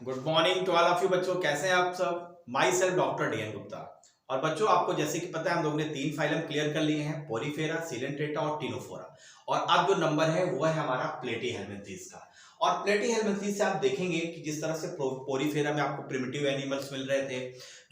Good morning to all of you बच्चों, कैसे हैं आप सब। Myself doctor D N Gupta. और बच्चों, आपको जैसे कि पता है हम लोगों ने 3 फाइलम क्लियर कर लिए हैं, पोरीफेरा, सीलेंट्रेटा और टिनोफोरा। और अब जो नंबर है वो है हमारा प्लेटीहेल्मिंथीज का। और प्लेटीहेल्मिंथीज से आप देखेंगे कि जिस तरह से पोरीफेरा में आपको प्रिमिटिव एनिमल्स मिल रहे थे,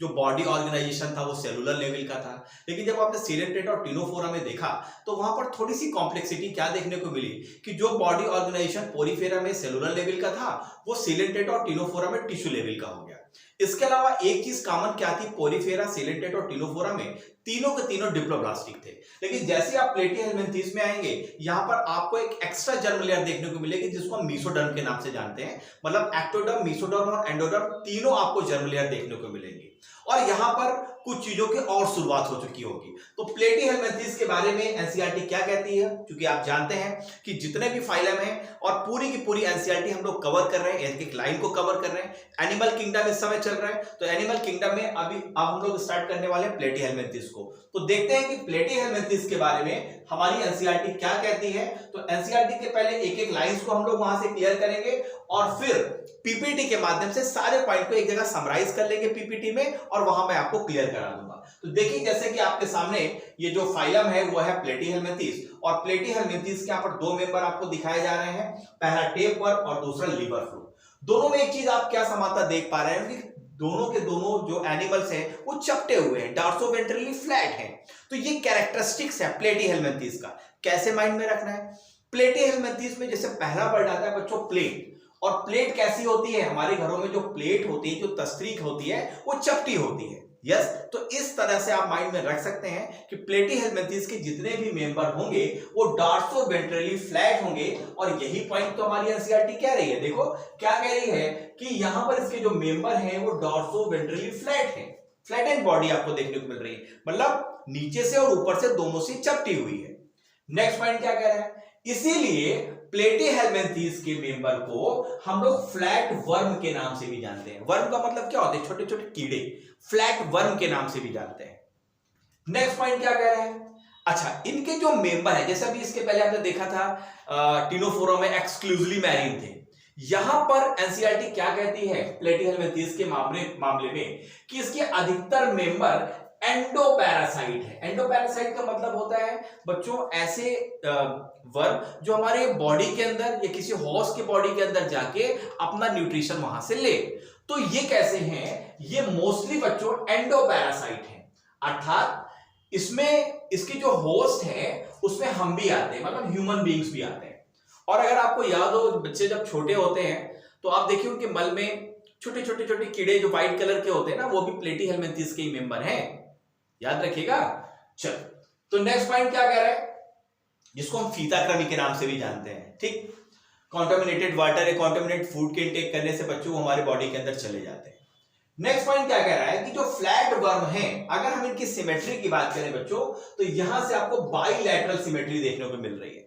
जो बॉडी ऑर्गेनाइजेशन था वो सेलुलर लेवल का था। लेकिन जब आपने सीलेंट्रेटा और टिनोफोरा में देखा तो वहां पर थोड़ी सी कॉम्प्लेक्सिटी क्या देखने को मिली कि जो बॉडी ऑर्गेनाइजेशन पोरीफेरा में सेलुलर लेवल का था वो सीलेंट्रेटा और टिनोफोरा में टिश्यू लेवल का हो गया। इसके अलावा एक चीज कॉमन क्या थी, पोरीफेरा, सीलेंट्रेटा और टिनोफोरा में तीनों के तीनों डिप्लोब्लास्टिक थे। लेकिन जैसे आप प्लेटीहेल्मिंथीज में आएंगे, यहां पर आपको एक एक्स्ट्रा जर्म लेयर देखने को मिलेगी जिसको हम मेसोडर्म के नाम से जानते हैं। मतलब एक्टोडर्म, मेसोडर्म और एंडोडर्म तीनों आपको जर्म लेयर देखने को मिलेंगी। और यहां पर कुछ चीजों की और शुरुआत हो चुकी होगी। तो प्लेटीहेल्मिंथीज के बारे में एनसीईआरटी क्या कहती है, क्योंकि आप जानते हैं कि जितने भी फाइलम हैं और पूरी की पूरी एनसीईआरटी हम लोग कवर कर रहे हैं, एक एक लाइन को कवर कर रहे हैं। एनिमल किंगडम इस समय चल रहा है, तो एनिमल किंगडम में अभी अब हम लोग स्टार्ट करने वाले हैं प्लेटीहेल्मिंथीज को। तो देखते हैं कि प्लेटीहेल्मिंथीज के बारे में हमारी एनसीईआरटी क्या कहती है। तो एनसीईआरटी के पहले एक एक लाइंस को हम लोग वहां से क्लियर करेंगे और फिर पीपीटी के माध्यम से सारे पॉइंट को एक जगह समराइज कर लेंगे पीपीटी में, और वहां मैं आपको क्लियर करा दूंगा। तो देखिए, जैसे कि आपके सामने ये जो फाइलम है वो है प्लेटीहेल्मिंथीज। और प्लेटीहेल्मिंथीज के यहाँ पर 2 मेंबर आपको दिखाए जा रहे हैं, पहला टेप वर्म और दूसरा लिवर फ्लू। दोनों में एक चीज आप क्या समानता देख पा रहे हैं कि दोनों के दोनों जो एनिमल्स हैं वो चपटे हुए हैं, डॉर्सोवेंट्रली फ्लैट हैं। तो ये कैरेक्टरिस्टिक्स है प्लेटीहेल्मिंथीज का। कैसे माइंड में रखना है, प्लेटीहेल्मिंथीज में जैसे पहला वर्ड आता है बच्चों प्लेट। और प्लेट कैसी होती है, हमारे घरों में जो प्लेट होती है, जो तस्तरीख होती है, वो चपटी होती है। यस, तो इस तरह से आप माइंड में रख सकते हैं कि प्लेटीहेल्मिंथीज के जितने भी मेंबर होंगे वो डॉर्सोवेंट्रली फ्लैट होंगे। और यही पॉइंट तो हमारी एनसीईआरटी कह रही है। देखो क्या कह रही है कि यहां पर इसके जो मेंबर हैं वो डॉर्सोवेंट्रली फ्लैट हैं। फ्लैट एंड बॉडी आपको देखने को मिल रही है, मतलब नीचे से और ऊपर से दोनों से चपटी हुई है। नेक्स्ट पॉइंट क्या कह रहा है, इसीलिए प्लेटीहेल्मिंथीज के मेंबर को हम लोग फ्लैट वर्म के नाम से भी जानते हैं। वर्म का मतलब क्या होता है, छोटे छोटे कीड़े, फ्लैट वर्म के नाम से भी जानते हैं। नेक्स्ट पॉइंट क्या कह रहे हैं, अच्छा इनके जो मेंबर है, जैसे अभी इसके पहले आपने देखा था टिनोफोरा में एक्सक्लूसिवली मैरीन थे। यहां पर एनसीईआरटी क्या कहती है प्लेटीहेल्मिंथीज के मामले में कि इसके अधिकतर मेंबर एंडोपैरासाइट है। एंडोपैरासाइट का मतलब होता है बच्चों ऐसे वर्म जो हमारे बॉडी के अंदर या किसी हॉर्स के बॉडी के अंदर जाके अपना न्यूट्रिशन वहां से ले। तो ये कैसे हैं, ये मोस्टली बच्चों एंडोपैरासाइट हैं, अर्थात इसमें इसकी जो होस्ट है उसमें हम भी आते हैं, मतलब ह्यूमन बीइंग्स भी आते हैं। और अगर आपको याद हो, बच्चे जब छोटे होते हैं तो आप देखिए उनके मल में छोटे छोटे छोटे कीड़े जो व्हाइट कलर के होते हैं ना, वो भी प्लेटीहेल्मिंथीज के ही मेंबर हैं, याद रखिएगा। चलो, तो नेक्स्ट पॉइंट क्या कह रहा है, जिसको हम फीताकृमि के नाम से भी जानते हैं। ठीक, कॉन्टामिनेटेड वाटर या कॉन्टामिनेटेड फूड के इंटेक करने से बच्चों वो हमारे बॉडी के अंदर चले जाते हैं। नेक्स्ट पॉइंट क्या कह रहा है कि जो फ्लैट वर्म है, अगर हम इनकी सिमेट्री की बात करें बच्चों, तो यहां से आपको बाइलैटरल सिमेट्री देखने को मिल रही है।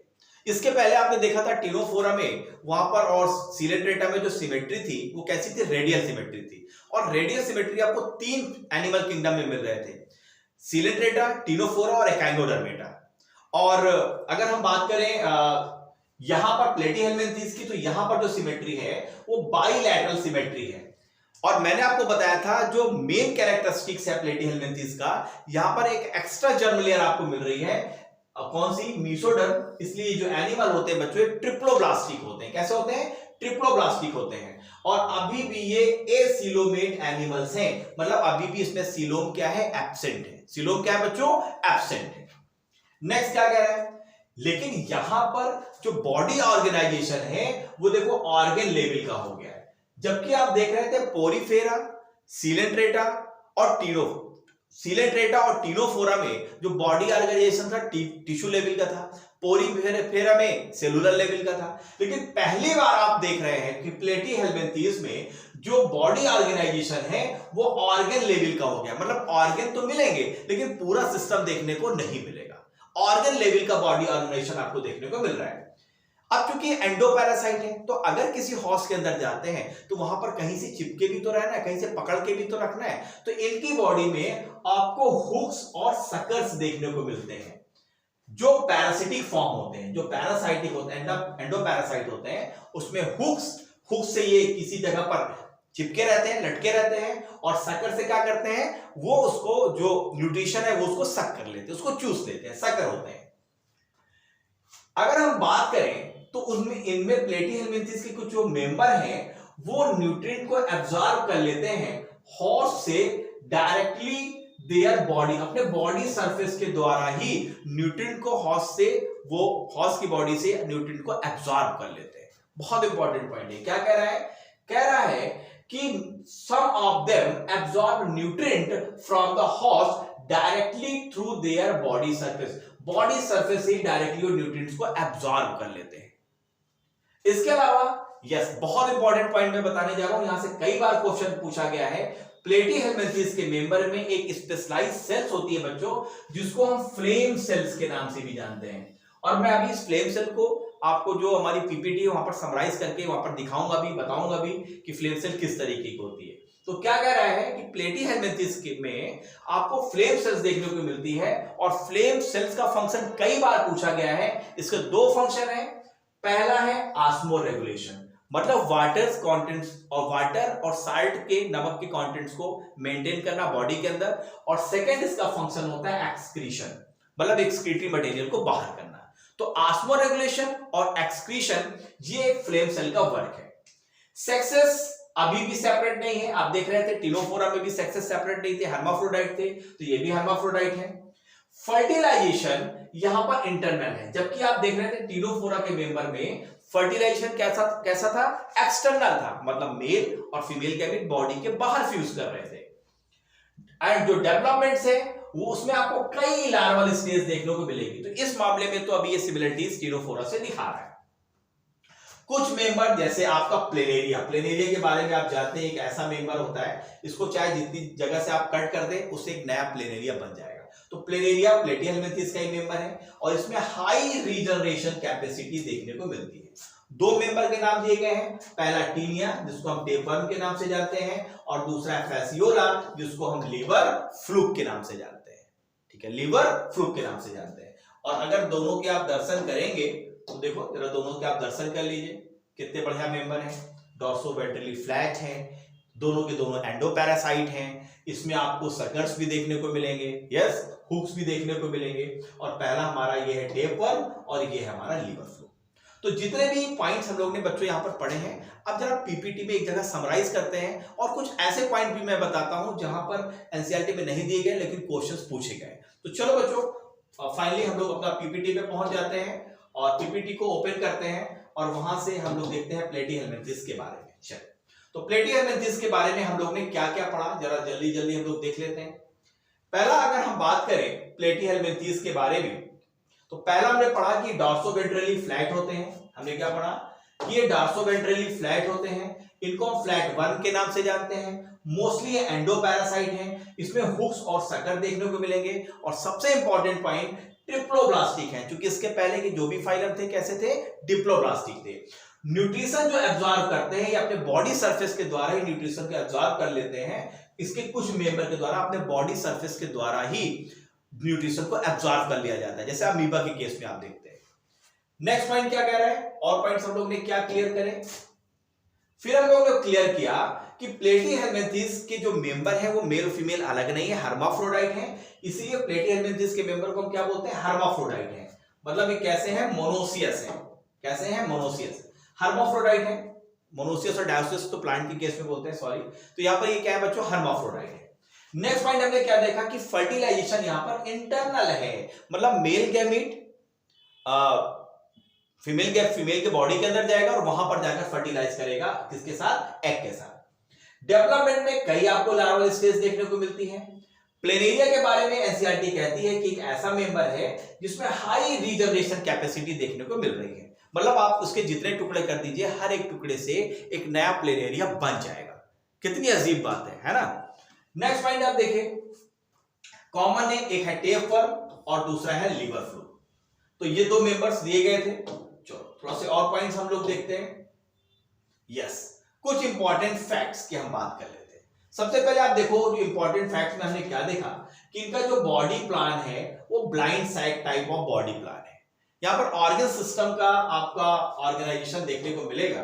इसके पहले आपने देखा था टिनोफोरा में, वहां पर और सीलेंट्रेटा में जो सिमेट्री थी वो कैसी थी, रेडियल सिमेट्री थी। और रेडियल सिमेट्री आपको 3 एनिमल किंगडम में मिल रहे थे, सीलेंट्रेटा, टिनोफोरा और एकाइनोडर्मेटा। और अगर हम बात करें यहां पर प्लेटीहेल्मिंथीज की, तो यहां पर जो सिमेट्री है वो बाइलैटरल सिमेट्री है। और मैंने आपको बताया था जो मेन कैरेक्टरिस्टिक्स है प्लेटीहेल्मिंथीज का, यहां पर एक एक्स्ट्रा जर्म लेयर आपको मिल रही है, कौन सी, मेसोडर्म। इसलिए जो एनिमल होते हैं बच्चों ट्रिप्लोब्लास्टिक होते हैं। कैसे होते हैं, ट्रिप्लोब्लास्टिक होते हैं। और अभी भी ये एसीलोमेट एनिमल्स हैं, मतलब अभी भी इसमें सीलोम क्या है, एब्सेंट है। सीलोम क्या है बच्चों, एब्सेंट है। नेक्स्ट क्या कह रहा है, लेकिन यहां पर जो बॉडी ऑर्गेनाइजेशन है वो देखो ऑर्गन लेवल का हो गया है। जबकि आप देख रहे थे पोरीफेरा, सीलेंट्रेटा और टिनोफोरा में जो बॉडी ऑर्गेनाइजेशन था टिश्यू लेवल का था, पोरीफेरा में सेलुलर लेवल का था। लेकिन पहली बार आप देख रहे हैं कि प्लेटीहेल्मिंथीज में जो बॉडी ऑर्गेनाइजेशन है वो ऑर्गन लेवल का हो गया। मतलब ऑर्गन तो मिलेंगे लेकिन पूरा सिस्टम देखने को नहीं मिलेगा, ऑर्गन लेवल का बॉडी ऑर्गेनाइजेशन आपको देखने को मिल रहा है। अब चूंकि एंडोपैरासाइट है, तो अगर किसी हॉर्स के अंदर जाते हैं तो वहां पर कहीं से चिपके भी तो रहना है, कहीं से पकड़ के भी तो रखना है। तो इनकी बॉडी में आपको हुक्स और सकर्स देखने को मिलते हैं जो पैरासिटिक फॉर्म होते हैं। जो पैरासाइटिक होते हैं, एंडोपैरासाइट होते हैं, उसमें हुक्स से ये किसी जगह पर चिपके रहते हैं, लटके रहते हैं, और सकर से क्या करते हैं, वो उसको जो न्यूट्रिशन है वो उसको सक कर लेते हैं, उसको चूस लेते हैं, सकर होते हैं। अगर हम बात करें तो उनमें इनमें प्लेटीहेलमिंथेस के कुछ जो मेंबर हैं वो न्यूट्रिएंट को एब्जॉर्ब कर लेते हैं हॉर्स से डायरेक्टली देयर बॉडी, अपने बॉडी सरफेस के द्वारा ही न्यूट्रिएंट को हॉर्स से, वो हॉर्स की बॉडी से न्यूट्रिएंट को एब्जॉर्ब कर लेते हैं। बहुत इंपॉर्टेंट पॉइंट है। क्या कह रहा है, कह रहा है कि some of them absorb nutrient from the horse directly through their body surface, body surface से डायरेक्टली वो न्यूट्रिएंट्स को एब्जॉर्ब कर लेते हैं। इसके अलावा यस, बहुत इंपॉर्टेंट पॉइंट मैं बताने जा रहा हूं, यहां से कई बार क्वेश्चन पूछा गया है। प्लेटीहेलमिंथेस के मेंबर में एक स्पेशलाइज्ड सेल्स होती है बच्चों, जिसको हम फ्लेम सेल्स के नाम से भी जानते हैं, और मैं अभी इस फ्लेम सेल को आपको जो हमारी पीपीटी है वहां पर समराइज करके वहां पर दिखाऊंगा भी, बताऊंगा भी कि फ्लेम सेल किस तरीके की होती है। तो क्या कह रहा है कि प्लेटीहेलमिंथेस में आपको फ्लेम सेल्स देखने को मिलती है, और फ्लेम सेल्स का फंक्शन कई बार पूछा गया है। इसके दो फंक्शन है, पहला है ऑस्मो रेगुलेशन, मतलब वाटर कंटेंट्स और वाटर और साल्ट के, नमक के कंटेंट्स को मेंटेन करना बॉडी के अंदर, और सेकंड इसका फंक्शन होता है एक्सक्रीशन, मतलब एक्सक्रीटरी मटेरियल को बाहर करना। तो ऑस्मो रेगुलेशन और एक्सक्रीशन ये एक फ्लेम सेल का वर्क है। सेक्सेस अभी भी सेपरेट नहीं है, आप देख रहे थे टिनोफोरा में भी सेक्सेस सेपरेट नहीं थे, हर्माफ्रोडाइट थे, तो ये भी हर्माफ्रोडाइट है। फर्टिलाइजेशन यहां पर इंटरनल है, जबकि आप देख रहे थे टिनोफोरा के मेंबर में फर्टिलाइजेशन कैसा था, एक्सटर्नल था, मतलब मेल और फीमेल गैमेट बॉडी के बाहर फ्यूज कर रहे थे। एंड जो डेवलपमेंट्स है वो उसमें आपको कई लार्वल स्टेज देखने को मिलेगी। तो इस मामले में तो अभी ये सिमिलरिटीज टिनोफोरा से दिखा रहा है। कुछ मेंबर जैसे आपका प्लेनेरिया, प्लेनेरिया के बारे में आप जानते हैं, एक ऐसा मेंबर होता है, इसको चाहे जितनी जगह से आप कट कर दें उससे एक नया प्लेनेरिया बन जाएगा। तो प्लेनेरिया प्लेटीहेलमिंथेस का ही मेंबर है, और इसमें हाई रीजनरेशन कैपेसिटी देखने को मिलती है। दो मेंबर के नाम दिए गए हैं, पहला टीनिया जिसको हम टेपवर्म के नाम से जानते हैं, और दूसरा फैसियोला जिसको हम लीवर फ्लूक के नाम से जानते हैं। ठीक है, लीवर फ्लूक के नाम से जानते हैं। और अगर दोनों के आप दर्शन करेंगे तो देखो जरा, दोनों के आप दर्शन कर लीजिए, कितने बढ़िया मेंबर हैं, डॉर्सोवेंट्रली फ्लैट हैं, दोनों के दोनों एंडोपैरासाइट हैं। इसमें आपको सकर्स भी देखने को मिलेंगे, यस, हुक्स भी देखने को मिलेंगे, और पहला हमारा ये है टेपवर्म और ये है हमारा लीवर फ्लूक। तो जितने भी पॉइंट्स हम लोग ने बच्चों यहाँ पर पढ़े हैं, अब जरा पीपीटी में एक जगह समराइज करते हैं, और कुछ ऐसे पॉइंट भी मैं बताता हूं जहां पर एनसीईआरटी में नहीं दिए गए लेकिन क्वेश्चंस पूछे गए। तो चलो बच्चों, फाइनली हम लोग अपना पीपीटी पे पहुंच जाते हैं, और पीपीटी को ओपन करते हैं, और वहां से हम लोग देखते हैं प्लेटीहेलमिंथेस के बारे में। चलो, तो प्लेटीहेलमिंथेस के बारे में हम लोग ने क्या क्या पढ़ा, जरा जल्दी जल्दी हम लोग देख लेते हैं। पहला अगर हम बात करें प्लेटीहेलमिंथेस के बारे में, तो पहला हमने पढ़ा कि डॉर्सोवेंट्रली फ्लैट होते हैं। हमने क्या पढ़ा कि ये डॉर्सोवेंट्रली फ्लैट होते हैं, इनको हम फ्लैट वर्म के नाम से जानते हैं। मोस्टली ये एंडोपैरासाइट हैं, इसमें हुक्स और सकर देखने को मिलेंगे, और सबसे इंपॉर्टेंट पॉइंट ट्रिप्लोब्लास्टिक है, क्योंकि इसके पहले के जो भी फाइलम थे कैसे थे, डिप्लोब्लास्टिक थे। न्यूट्रिशन जो एब्जॉर्ब करते हैं, ये अपने बॉडी सरफेस के द्वारा ही न्यूट्रिशन को एब्जॉर्ब कर लेते हैं। इसके कुछ मेंबर के द्वारा अपने बॉडी सरफेस के द्वारा ही न्यूट्रिशन को एब्जॉर्ब कर लिया जाता है, जैसे अमीबा के केस में आप देखते हैं। नेक्स्ट पॉइंट क्या कह रहा है, और पॉइंट्स हम लोग ने क्या क्लियर करें, फिर हम लोगों ने क्लियर किया कि प्लेटीहेलमिंथेस के जो मेंबर है वो मेल और फीमेल अलग नहीं है, हर्माफ्रोडाइट है। इसीलिए प्लेटीहेलमिंथेस के मेंबर को हम क्या बोलते हैं, हर्माफ्रोडाइट है। मतलब ये कैसे हैं, मोनोसियस है। कैसे हैं, मोनोसियस। हर्माफ्रोडाइट है, मोनोसियस और डायोसियस तो प्लांट के केस में बोलते हैं, सॉरी। तो यहाँ पर ये क्या है बच्चों, हर्माफ्रोडाइट है। नेक्स्ट पॉइंट हमने क्या देखा कि फर्टिलाइजेशन यहाँ पर इंटरनल है, मतलब मेल गैमीट फीमेल के बॉडी के अंदर जाएगा और वहां पर जाकर फर्टिलाइज करेगा, किसके साथ, एग के साथ। डेवलपमेंट में कई आपको लार्वल स्टेज देखने को मिलती है। प्लेनेरिया के बारे में एनसीईआरटी कहती है कि एक ऐसा मेंबर है जिसमें हाई रीजनरेशन कैपेसिटी देखने को मिल रही है, मतलब आप उसके जितने टुकड़े कर दीजिए, हर एक टुकड़े से एक नया प्लेनेरिया बन जाएगा। कितनी अजीब बात है ना। नेक्स्ट पॉइंट आप देखें, कॉमन है, एक है टेपवर्म और दूसरा है लीवर फ्लूक। तो ये दो मेंबर्स दिए गए थे। चलो थोड़ा से और पॉइंट्स हम लोग देखते हैं। यस, कुछ इंपॉर्टेंट फैक्ट्स की हम बात कर लेते हैं। सबसे पहले आप देखो, जो इंपॉर्टेंट फैक्ट्स में हमने क्या देखा कि इनका जो बॉडी प्लान है वो blind sac type of body plan है। यहां पर ऑर्गन सिस्टम का आपका ऑर्गेनाइजेशन देखने को मिलेगा।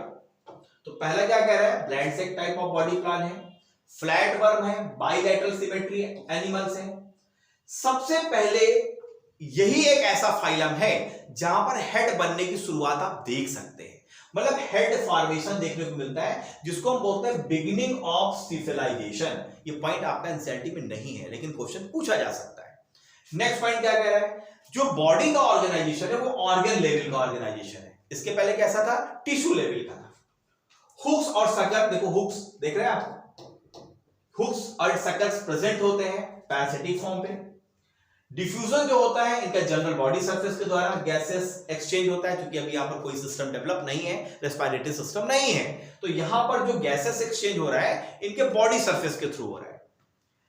तो पहला क्या कह रहा है, blind sac type of body plan है, फ्लैट वर्म है, बाइलैटरल सिमेट्री एनिमल्स है। सबसे पहले यही एक ऐसा फाइलम है जहां पर हेड बनने की शुरुआत आप देख सकते हैं, मतलब हेड फॉर्मेशन देखने को मिलता है, जिसको हम बोलते हैं बिगिनिंग ऑफ स्पेशलाइजेशन। ये पॉइंट आपका एनसीईआरटी में नहीं है, लेकिन क्वेश्चन पूछा जा सकता है। नेक्स्ट पॉइंट क्या कह रहा है, जो बॉडी का ऑर्गेनाइजेशन है वो ऑर्गन लेवल का ऑर्गेनाइजेशन है। इसके पहले कैसा था, टिश्यू लेवल का था। हुक्स और सक्कर, देखो हुक्स देख रहे हैं आप, हुक्स और सक्कर्स प्रेजेंट होते हैं पैरासिटिक फॉर्म पे। डिफ्यूजन जो होता है इनका जनरल बॉडी सरफेस के द्वारा गैसेस एक्सचेंज होता है, क्योंकि अभी यहां पर कोई सिस्टम डेवलप नहीं है, रेस्पिरेटरी सिस्टम नहीं है, तो यहां पर जो गैसेस एक्सचेंज हो रहा है इनके बॉडी सरफेस के थ्रू हो रहा है।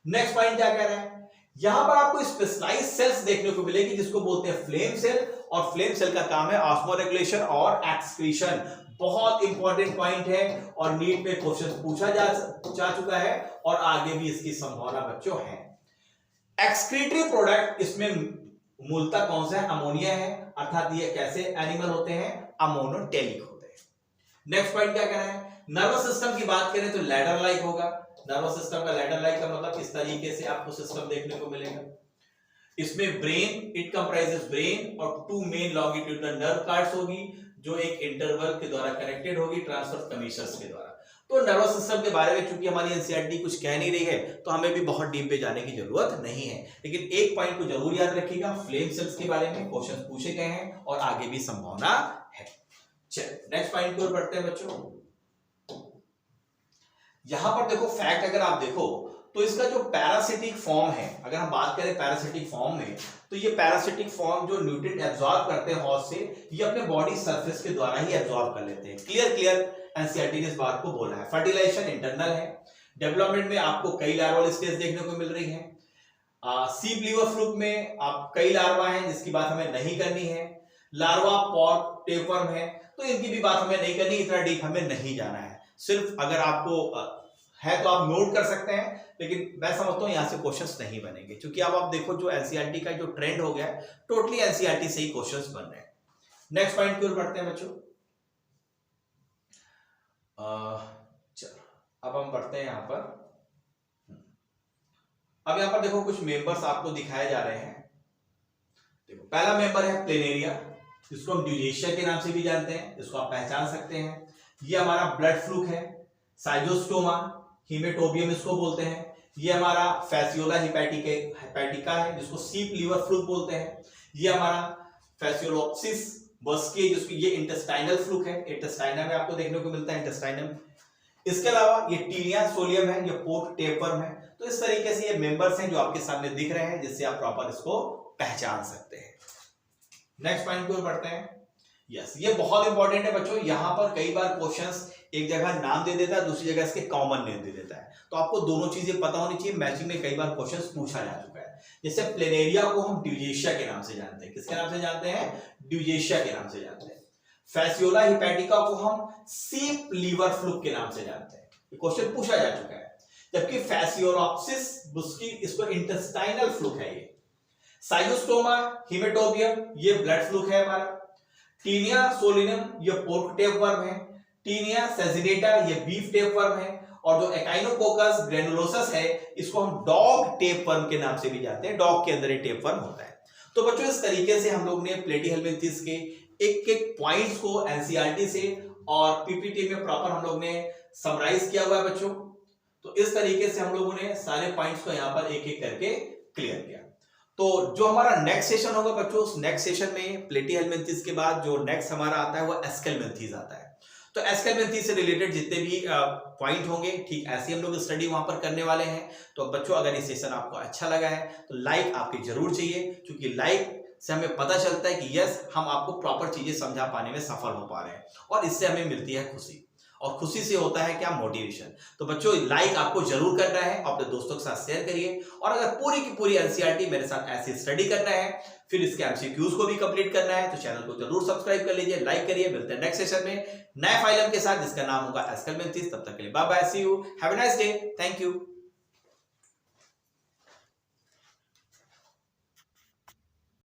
नेक्स्ट पॉइंट क्या कह रहा है, यहां पर आपको स्पेशलाइज्ड सेल्स देखने को मिलेगी जिसको बोलते हैं फ्लेम सेल, और फ्लेम सेल का काम है ऑस्मो रेगुलेशन और एक्सक्रीशन। बहुत इंपॉर्टेंट पॉइंट है और नीट में क्वेश्चन पूछा जा चुका है और आगे भी इसकी संभावना बच्चों है। एक्सक्रीटरी प्रोडक्ट इसमें मूलतः कौन सा है, अमोनिया है, अर्थात ये कैसे एनिमल होते हैं, अमोनोटेलिक होते हैं। नेक्स्ट पॉइंट क्या कह रहा है, नर्वस सिस्टम की बात करें तो लैडर लाइक होगा। नर्वस सिस्टम का लैडर लाइक का मतलब इस तरीके से आपको सिस्टम देखने को मिलेगा। इसमें ब्रेन, इट कंप्राइजेस ब्रेन और two main longitudinal nerve cords होगी जो एक इंटरवल के द्वारा कनेक्टेड होगी ट्रांसवर्स कमीशंस के द्वारा। तो नर्वस सिस्टम के बारे में चूंकि हमारी एनसीईआरटी कुछ कह नहीं रही है तो हमें भी बहुत डीप पे जाने की जरूरत नहीं है, लेकिन एक पॉइंट को जरूर याद रखिएगा, फ्लेम सेल्स के बारे में क्वेश्चन पूछे गए हैं और आगे भी संभावना है। चलिए नेक्स्ट पॉइंट को पढ़ते हैं बच्चों। यहां पर देखो फैक्ट, अगर आप देखो तो इसका जो पैरासिटिक फॉर्म है, अगर हम बात करें पैरासिटिक फॉर्म में, तो ये पैरासिटिक फॉर्म जो न्यूट्रिएंट एब्जॉर्ब करते हैं हौज से, ये अपने बॉडी सरफेस के द्वारा ही एब्जॉर्ब कर लेते हैं। क्लियर एनसीईआरटी ने इस बात को बोला है। फर्टिलाइजेशन इंटरनल है। डेवलपमेंट में आपको कई लार्वल स्टेज देखने को मिल रही है। सीप लीवर फ्लूक में आप कई लार्वा हैं जिसकी बात हमें नहीं करनी है। लार्वा पॉट टेपवर्म है, तो इनकी भी बात हमें नहीं करनी, इतना डीप हमें नहीं जाना है। सिर्फ अगर आपको है तो आप नोट कर सकते हैं, लेकिन मैं समझता हूं यहां से क्वेश्चंस नहीं बनेंगे, क्योंकि अब आप देखो जो एनसीईआरटी का जो ट्रेंड हो गया है, टोटली एनसीईआरटी से ही क्वेश्चंस बन रहे हैं। नेक्स्ट पॉइंट की ओर बढ़ते हैं बच्चों। चलो अब हम बढ़ते हैं यहां पर। अब यहां पर देखो कुछ मेंबर्स आपको दिखाए जा रहे हैं। देखो पहला मेंबर है प्लेनेरिया, जिसको हम ड्यूजेशिया के नाम से भी जानते हैं, इसको आप पहचान सकते हैं। ये हमारा ब्लड फ्लूक है। साइजोस्टोमा हीमेटोबियम इसको बोलते हैं। ये हमारा फैसियोला हिपैटिका है, जिसको सीप लीवर फ्लूक बोलते हैं। ये हमारा फैसियोलोप्सिस बस्की, जिसको ये इंटेस्टाइनल फ्लूक है, इंटेस्टाइनम में आपको देखने को मिलता है इंटेस्टाइनम। इसके अलावा ये टीनिया सोलियम है, ये पोर्क टेपवर्म है। तो इस तरीके से ये मेंबर्स हैं जो आपके सामने दिख रहे हैं, जिससे आप प्रॉपर इसको पहचान सकते हैं। नेक्स्ट पॉइंट को बढ़ते हैं। यस, ये बहुत इंपॉर्टेंट है बच्चों। यहां पर कई बार क्वेश्चंस एक जगह नाम दे देता है, दूसरी जगह इसके कॉमन नेम दे देता है, तो आपको दोनों चीजें पता होनी चाहिए। मैचिंग में कई बार क्वेश्चंस पूछा जा चुका है। जैसे प्लेनेरिया को हम ड्यूजेशिया के नाम से जानते हैं। किसके नाम से जानते हैं? ड्यूजेशिया के नाम से जानते हैं। फैसियोला हिपैटिका को हम सीप लीवर फ्लूक के नाम से जानते हैं। ये क्वेश्चन पूछा जा चुका है। जबकि फैसियोलोप्सिस बुस्की, इसको इंटेस्टाइनल फ्लूक है। ये साइजोस्टोमा हीमेटोबियम, ये ब्लड फ्लूक है हमारा। टीनिया सोलिनम, ये पोर्क टेपवर्म है। टीनिया सेजिनेटा, ये बीफ टेपवर्म है। और जो एकाइनोकोकस ग्रेनुलोसस है, इसको हम डॉग टेपवर्म के नाम से भी जानते हैं। डॉग के अंदर ये टेपवर्म होता है। तो बच्चों इस तरीके से हम लोग ने प्लेटीहेल्मिन्थेस के एक एक पॉइंट्स को एनसीईआरटी से और पीपीटी में प्रॉपर हम लोग ने समराइज किया हुआ है बच्चों। तो इस तरीके से हम लोगों ने सारे पॉइंट्स को यहाँ पर एक एक करके क्लियर किया। तो जो हमारा नेक्स्ट सेशन होगा बच्चों, उस नेक्स्ट सेशन में प्लेटीहेल्मिन्थेस के बाद जो नेक्स्ट हमारा आता है वो एस्केलमेंथेस आता है। तो एस्केलमेंथेस से रिलेटेड जितने भी पॉइंट होंगे, ठीक ऐसे हम लोग स्टडी वहां पर करने वाले हैं। तो बच्चों अगर ये सेशन आपको अच्छा लगा है तो लाइक आपकी जरूर चाहिए, क्योंकि लाइक से हमें पता चलता है कि यस, हम आपको प्रॉपर चीजें समझा पाने में सफल हो पा रहे हैं, और इससे हमें मिलती है खुशी, और खुशी से होता है क्या? मोटिवेशन। तो बच्चों लाइक आपको जरूर करना है, अपने दोस्तों के साथ शेयर करिए। और अगर पूरी की पूरी एनसीईआरटी मेरे साथ ऐसे स्टडी करना है, फिर इसके एमसीक्यूज को भी कंप्लीट करना है, तो चैनल को जरूर सब्सक्राइब कर लीजिए, लाइक करिए। मिलते हैं नेक्स्ट सेशन में नए फाइलम के साथ जिसका नाम होगा एस्केलमेंथेस। तब तक के लिए bye bye, see you, have a nice day, thank you.